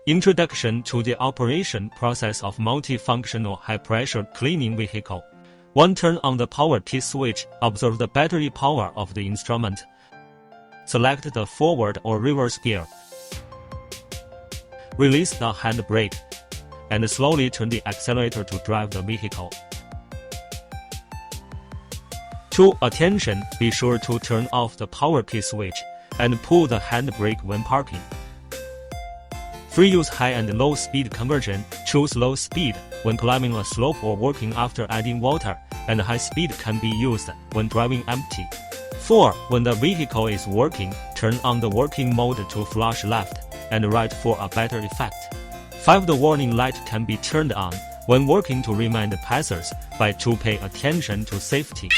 Introduction to the operation process of multifunctional high-pressure cleaning vehicle. 1. Turn on the power key switch. Observe the battery power of the instrument. Select the forward or reverse gear. Release the handbrake, and slowly turn the accelerator to drive the vehicle. 2. Attention! Be sure to turn off the power key switch and pull the handbrake when parking. 3. Use high and low speed conversion. Choose low speed when climbing a slope or working after adding water, and high speed can be used when driving empty. 4. When the vehicle is working, turn on the working mode to flush left and right for a better effect. 5. The warning light can be turned on when working to remind passers to pay attention to safety.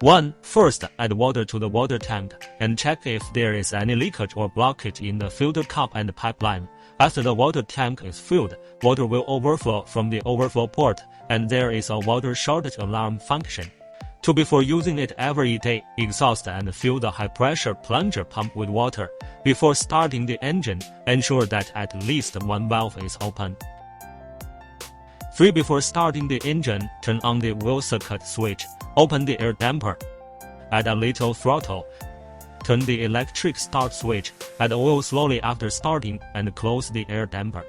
1. First, add water to the water tank and check if there is any leakage or blockage in the filter cup and pipeline. After the water tank is filled, water will overflow from the overflow port, and there is a water shortage alarm function. 2. Before using it every day, exhaust and fill the high-pressure plunger pump with water. Before starting the engine, ensure that at least one valve is open. 3. Before starting the engine, turn on the wheel circuit switch. Open the air damper. Add a little throttle. Turn the electric start switch. Add oil slowly after starting and close the air damper.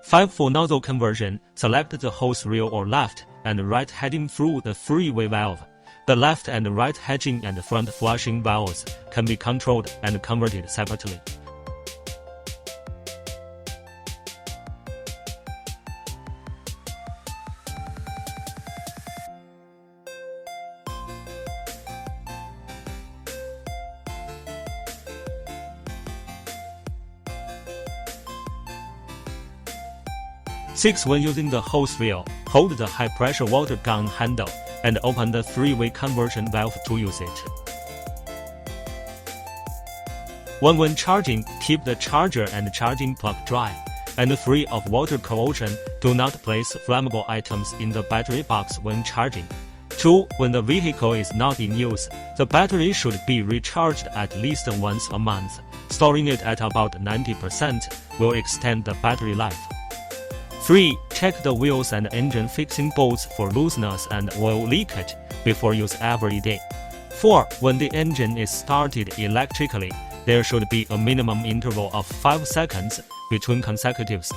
5. For nozzle conversion, select the hose rear or left and right heading through the three-way valve. The left and right hatching and front flushing valves can be controlled and converted separately. 6. When using the hose reel, hold the high-pressure water gun handle and open the three-way conversion valve to use it. 1. When charging, keep the charger and charging plug dry and free of water corrosion. Do not place flammable items in the battery box when charging. 2. When the vehicle is not in use, the battery should be recharged at least once a month. Storing it at about 90% will extend the battery life. 3. Check the wheels and engine fixing bolts for looseness and oil leakage before use every day. 4. When the engine is started electrically, there should be a minimum interval of 5 seconds between consecutive starts.